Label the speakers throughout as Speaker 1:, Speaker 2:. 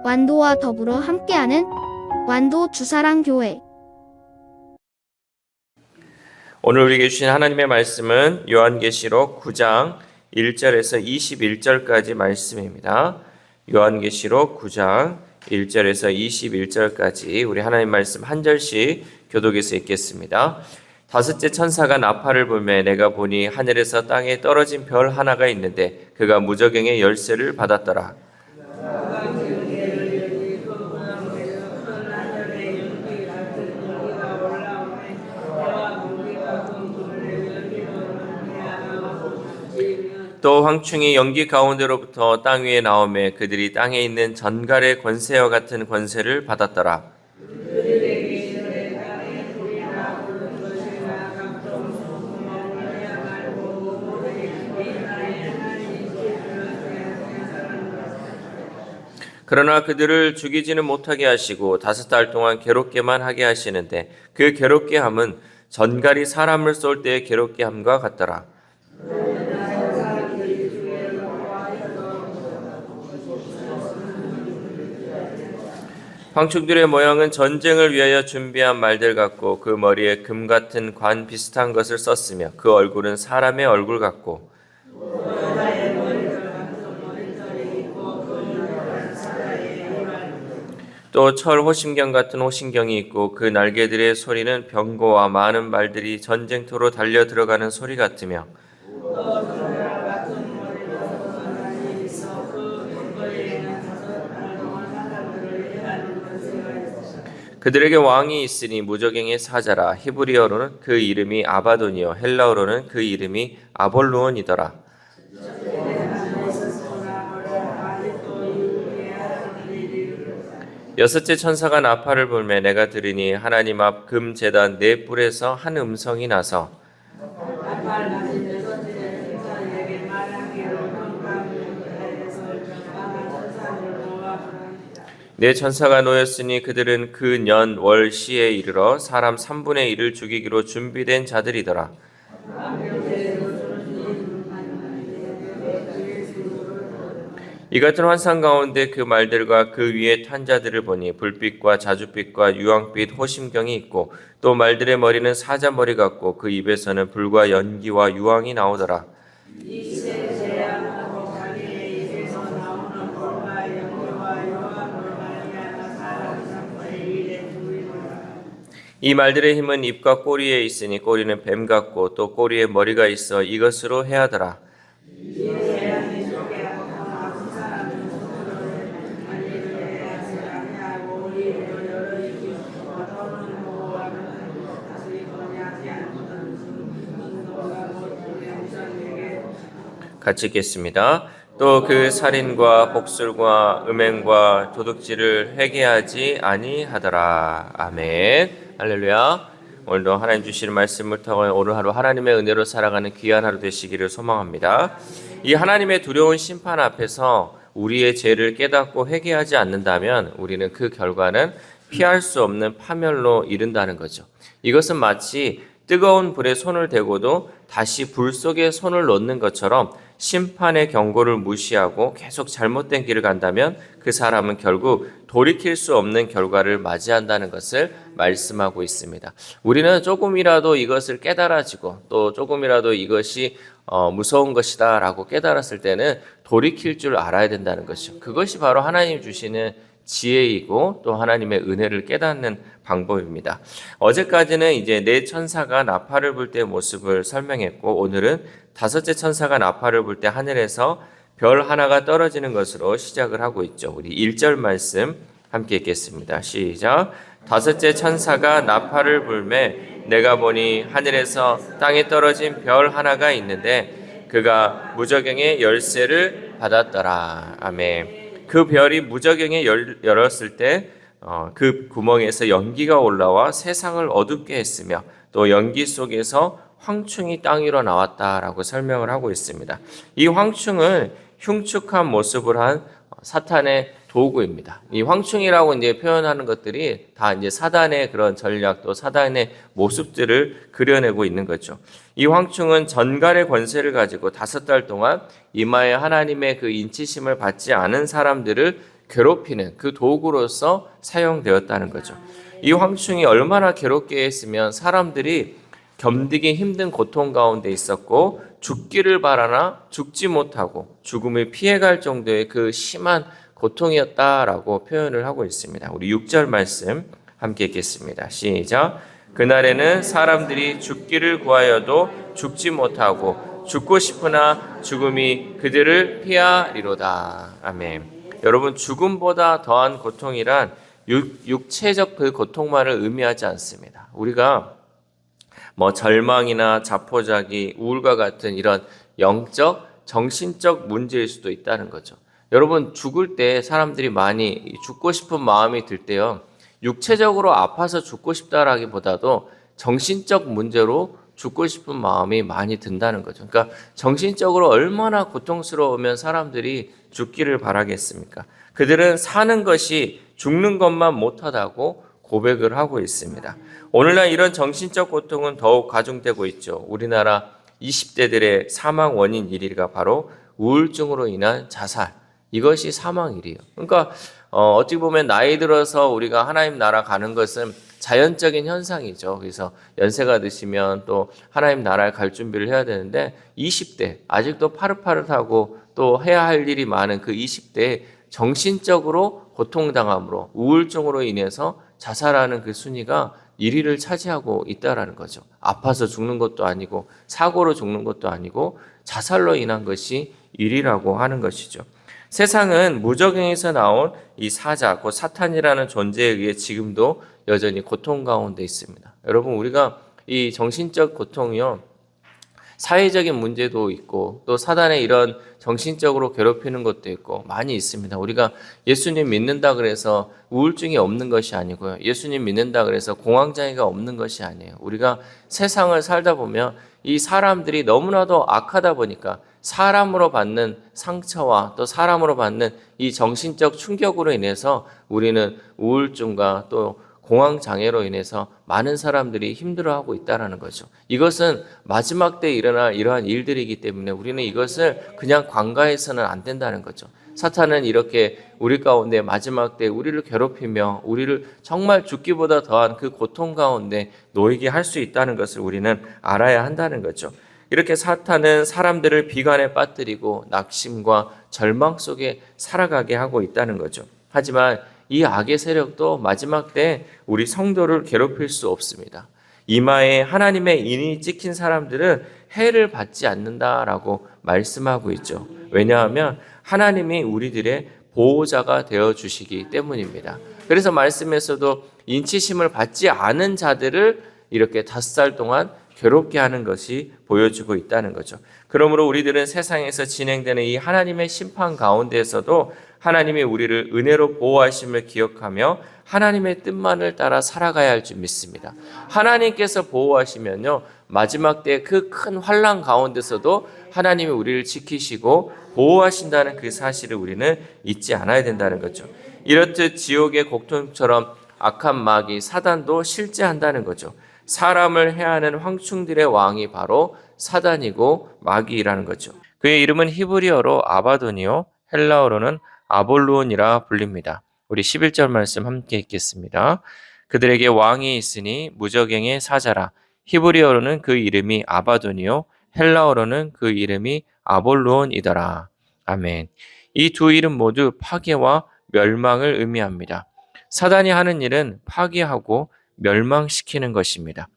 Speaker 1: 완도와 더불어 함께하는 완도 주사랑교회.
Speaker 2: 오늘 우리에게 주신 하나님의 말씀은 요한계시록 9장 1절에서 21절까지 말씀입니다. 요한계시록 9장 1절에서 21절까지 우리 하나님 말씀 한 절씩 교독해서 읽겠습니다. 다섯째 천사가 나팔을 불매 내가 보니 하늘에서 땅에 떨어진 별 하나가 있는데 그가 무저갱의 열쇠를 받았더라. 또 황충이 연기 가운데로부터 땅 위에 나오매 그들이 땅에 있는 전갈의 권세와 같은 권세를 받았더라. 그러나 그들을 죽이지는 못하게 하시고 5달 동안 괴롭게만 하게 하시는데 그 괴롭게 함은 전갈이 사람을 쏠 때의 괴롭게 함과 같더라. 황충들의 모양은 전쟁을 위하여 준비한 말들 같고 그 머리에 금 같은 관 비슷한 것을 썼으며 그 얼굴은 사람의 얼굴 같고 또 철 호심경 같은 호심경이 있고 그 날개들의 소리는 병거와 많은 말들이 전쟁터로 달려 들어가는 소리 같으며 그들에게 왕이 있으니 무저갱의 사자라. 히브리어로는 그 이름이 아바돈이요 헬라어로는 그 이름이 아볼루온이더라. 여섯째 천사가 나팔을 불매 내가 들으니 하나님 앞 금 제단 네 뿔에서 한 음성이 나서 네 천사가 놓였으니 그들은 그 년 월 시에 이르러 사람 3분의 1을 죽이기로 준비된 자들이더라. 이 같은 환상 가운데 그 말들과 그 위에 탄 자들을 보니 불빛과 자줏빛과 유황빛 호심경이 있고 또 말들의 머리는 사자 머리 같고 그 입에서는 불과 연기와 유황이 나오더라. 이 말들의 힘은 입과 꼬리에 있으니 꼬리는 뱀 같고 또 꼬리에 머리가 있어 이것으로 해하더라. 같이 읽겠습니다. 또 그 살인과 복술과 음행과 도둑질을 회개하지 아니하더라. 아멘. 할렐루야. 오늘도 하나님 주시는 말씀을 통해 오늘 하루 하나님의 은혜로 살아가는 귀한 하루 되시기를 소망합니다. 이 하나님의 두려운 심판 앞에서 우리의 죄를 깨닫고 회개하지 않는다면 우리는 그 결과는 피할 수 없는 파멸로 이른다는 거죠. 이것은 마치 뜨거운 불에 손을 대고도 다시 불 속에 손을 넣는 것처럼 심판의 경고를 무시하고 계속 잘못된 길을 간다면 그 사람은 결국 돌이킬 수 없는 결과를 맞이한다는 것을 말씀하고 있습니다. 우리는 조금이라도 이것을 깨달아지고 또 조금이라도 이것이 무서운 것이다 라고 깨달았을 때는 돌이킬 줄 알아야 된다는 것이죠. 그것이 바로 하나님 주시는 지혜이고 또 하나님의 은혜를 깨닫는 방법입니다. 어제까지는 이제 네 천사가 나팔을 불 때의 모습을 설명했고 오늘은 다섯째 천사가 나팔을 불 때 하늘에서 별 하나가 떨어지는 것으로 시작을 하고 있죠. 우리 1절 말씀 함께 읽겠습니다. 시작. 다섯째 천사가 나팔을 불매 내가 보니 하늘에서 땅에 떨어진 별 하나가 있는데 그가 무저갱의 열쇠를 받았더라. 아멘. 그 별이 무저갱에 열었을 때 그 구멍에서 연기가 올라와 세상을 어둡게 했으며 또 연기 속에서 황충이 땅 위로 나왔다라고 설명을 하고 있습니다. 이 황충은 흉측한 모습을 한 사탄의 도구입니다. 이 황충이라고 이제 표현하는 것들이 다 이제 사단의 그런 전략 또 사단의 모습들을 그려내고 있는 거죠. 이 황충은 전갈의 권세를 가지고 5달 동안 이마에 하나님의 그 인치심을 받지 않은 사람들을 괴롭히는 그 도구로서 사용되었다는 거죠. 이 황충이 얼마나 괴롭게 했으면 사람들이 견디기 힘든 고통 가운데 있었고 죽기를 바라나 죽지 못하고 죽음을 피해갈 정도의 그 심한 고통이었다라고 표현을 하고 있습니다. 우리 6절 말씀 함께 읽겠습니다. 시작. 그날에는 사람들이 죽기를 구하여도 죽지 못하고 죽고 싶으나 죽음이 그들을 피하리로다. 아멘. 여러분, 죽음보다 더한 고통이란 육체적 그 고통만을 의미하지 않습니다. 우리가 절망이나 자포자기, 우울과 같은 이런 영적, 정신적 문제일 수도 있다는 거죠. 여러분, 죽을 때 사람들이 많이 죽고 싶은 마음이 들 때요, 육체적으로 아파서 죽고 싶다라기보다도 정신적 문제로 죽고 싶은 마음이 많이 든다는 거죠. 그러니까 정신적으로 얼마나 고통스러우면 사람들이 죽기를 바라겠습니까? 그들은 사는 것이 죽는 것만 못하다고 고백을 하고 있습니다. 오늘날 이런 정신적 고통은 더욱 가중되고 있죠. 우리나라 20대들의 사망 원인 1위가 바로 우울증으로 인한 자살. 이것이 사망 1위예요. 그러니까 어떻게 보면 나이 들어서 우리가 하나님 나라 가는 것은 자연적인 현상이죠. 그래서 연세가 드시면 또 하나님 나라에 갈 준비를 해야 되는데 20대 아직도 파릇파릇하고 또 해야 할 일이 많은 그 20대에 정신적으로 고통당함으로 우울증으로 인해서 자살하는 그 순위가 1위를 차지하고 있다라는 거죠. 아파서 죽는 것도 아니고 사고로 죽는 것도 아니고 자살로 인한 것이 1위라고 하는 것이죠. 세상은 무적행에서 나온 이 사자, 곧 사탄이라는 존재에 의해 지금도 여전히 고통 가운데 있습니다. 여러분, 우리가 이 정신적 고통이요, 사회적인 문제도 있고 또 사단의 이런 정신적으로 괴롭히는 것도 있고 많이 있습니다. 우리가 예수님 믿는다 그래서 우울증이 없는 것이 아니고요. 예수님 믿는다 그래서 공황장애가 없는 것이 아니에요. 우리가 세상을 살다 보면 이 사람들이 너무나도 악하다 보니까 사람으로 받는 상처와 또 사람으로 받는 이 정신적 충격으로 인해서 우리는 우울증과 또 공황장애로 인해서 많은 사람들이 힘들어하고 있다는 거죠. 이것은 마지막 때에 일어날 이러한 일들이기 때문에 우리는 이것을 그냥 관가해서는 안 된다는 거죠. 사탄은 이렇게 우리 가운데 마지막 때 우리를 괴롭히며 우리를 정말 죽기보다 더한 그 고통 가운데 놓이게 할 수 있다는 것을 우리는 알아야 한다는 거죠. 이렇게 사탄은 사람들을 비관에 빠뜨리고 낙심과 절망 속에 살아가게 하고 있다는 거죠. 하지만 이 악의 세력도 마지막 때 우리 성도를 괴롭힐 수 없습니다. 이마에 하나님의 인이 찍힌 사람들은 해를 받지 않는다라고 말씀하고 있죠. 왜냐하면 하나님이 우리들의 보호자가 되어주시기 때문입니다. 그래서 말씀에서도 인치심을 받지 않은 자들을 이렇게 5살 동안 괴롭게 하는 것이 보여주고 있다는 거죠. 그러므로 우리들은 세상에서 진행되는 이 하나님의 심판 가운데에서도 하나님이 우리를 은혜로 보호하심을 기억하며 하나님의 뜻만을 따라 살아가야 할 줄 믿습니다. 하나님께서 보호하시면요, 마지막 때 그 큰 환난 가운데서도 하나님이 우리를 지키시고 보호하신다는 그 사실을 우리는 잊지 않아야 된다는 거죠. 이렇듯 지옥의 곡통처럼 악한 마귀 사단도 실제한다는 거죠. 사람을 해하는 황충들의 왕이 바로 사단이고 마귀라는 거죠. 그의 이름은 히브리어로 아바돈이요, 헬라어로는 아볼루온이라 불립니다. 우리 11절 말씀 함께 읽겠습니다. 그들에게 왕이 있으니 무적행의 사자라. 히브리어로는 그 이름이 아바돈이요, 헬라어로는 그 이름이 아볼루온이더라. 아멘. 이 두 이름 모두 파괴와 멸망을 의미합니다. 사단이 하는 일은 파괴하고 멸망시키는 것입니다.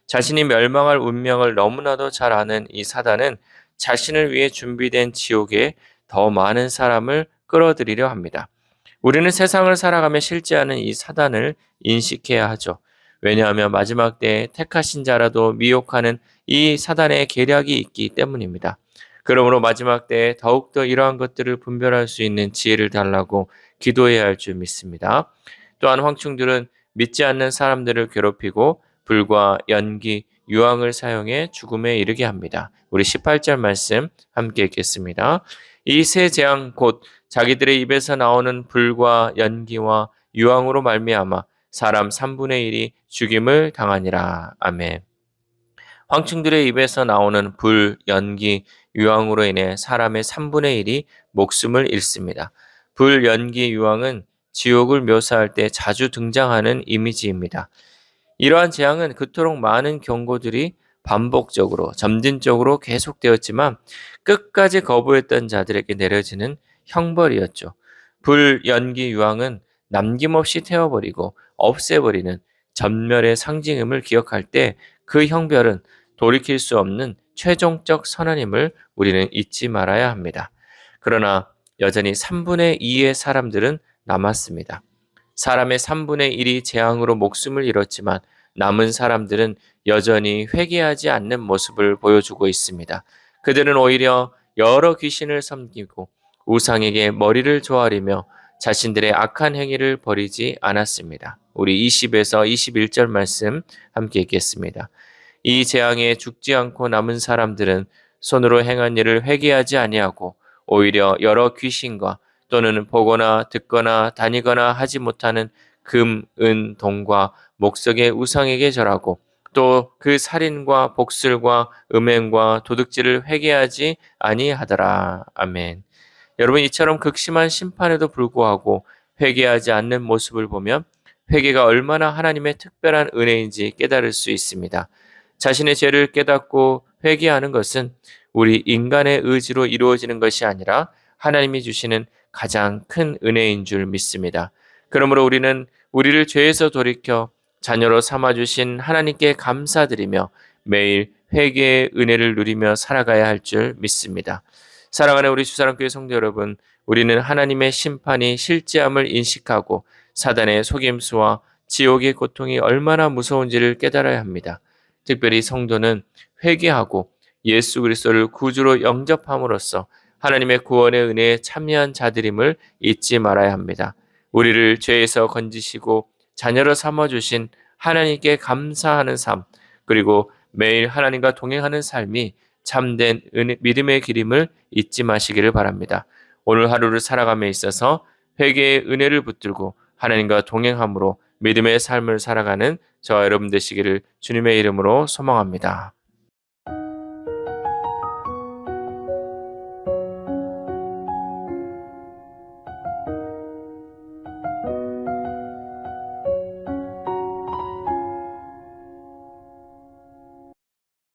Speaker 2: 자신이 멸망할 운명을 너무나도 잘 아는 이 사단은 자신을 위해 준비된 지옥에 더 많은 사람을 끌어들이려 합니다. 우리는 세상을 살아가며 실제하는 이 사단을 인식해야 하죠. 왜냐하면 마지막 때에 택하신 자라도 미혹하는 이 사단의 계략이 있기 때문입니다. 그러므로 마지막 때에 더욱더 이러한 것들을 분별할 수 있는 지혜를 달라고 기도해야 할 줄 믿습니다. 또한 황충들은 믿지 않는 사람들을 괴롭히고 불과 연기, 유황을 사용해 죽음에 이르게 합니다. 우리 18절 말씀 함께 읽겠습니다. 이 세 재앙 곧 자기들의 입에서 나오는 불과 연기와 유황으로 말미암아 사람 3분의 1이 죽임을 당하니라. 아멘. 황충들의 입에서 나오는 불, 연기, 유황으로 인해 사람의 3분의 1이 목숨을 잃습니다. 불연기 유황은 지옥을 묘사할 때 자주 등장하는 이미지입니다. 이러한 재앙은 그토록 많은 경고들이 반복적으로 점진적으로 계속되었지만 끝까지 거부했던 자들에게 내려지는 형벌이었죠. 불연기 유황은 남김없이 태워버리고 없애버리는 전멸의 상징임을 기억할 때 그 형벌은 돌이킬 수 없는 최종적 선언임을 우리는 잊지 말아야 합니다. 그러나 여전히 3분의 2의 사람들은 남았습니다. 사람의 3분의 1이 재앙으로 목숨을 잃었지만 남은 사람들은 여전히 회개하지 않는 모습을 보여주고 있습니다. 그들은 오히려 여러 귀신을 섬기고 우상에게 머리를 조아리며 자신들의 악한 행위를 버리지 않았습니다. 우리 20에서 21절 말씀 함께 읽겠습니다. 이 재앙에 죽지 않고 남은 사람들은 손으로 행한 일을 회개하지 아니하고 오히려 여러 귀신과 또는 보거나 듣거나 다니거나 하지 못하는 금, 은, 동과 목석의 우상에게 절하고 또 그 살인과 복술과 음행과 도둑질을 회개하지 아니하더라. 아멘. 여러분, 이처럼 극심한 심판에도 불구하고 회개하지 않는 모습을 보면 회개가 얼마나 하나님의 특별한 은혜인지 깨달을 수 있습니다. 자신의 죄를 깨닫고 회개하는 것은 우리 인간의 의지로 이루어지는 것이 아니라 하나님이 주시는 가장 큰 은혜인 줄 믿습니다. 그러므로 우리는 우리를 죄에서 돌이켜 자녀로 삼아주신 하나님께 감사드리며 매일 회개의 은혜를 누리며 살아가야 할 줄 믿습니다. 사랑하는 우리 주사랑교회 성도 여러분, 우리는 하나님의 심판이 실제함을 인식하고 사단의 속임수와 지옥의 고통이 얼마나 무서운지를 깨달아야 합니다. 특별히 성도는 회개하고 예수 그리스도를 구주로 영접함으로써 하나님의 구원의 은혜에 참여한 자들임을 잊지 말아야 합니다. 우리를 죄에서 건지시고 자녀로 삼아주신 하나님께 감사하는 삶, 그리고 매일 하나님과 동행하는 삶이 참된 믿음의 길임을 잊지 마시기를 바랍니다. 오늘 하루를 살아감에 있어서 회개의 은혜를 붙들고 하나님과 동행함으로 믿음의 삶을 살아가는 저와 여러분 되시기를 주님의 이름으로 소망합니다.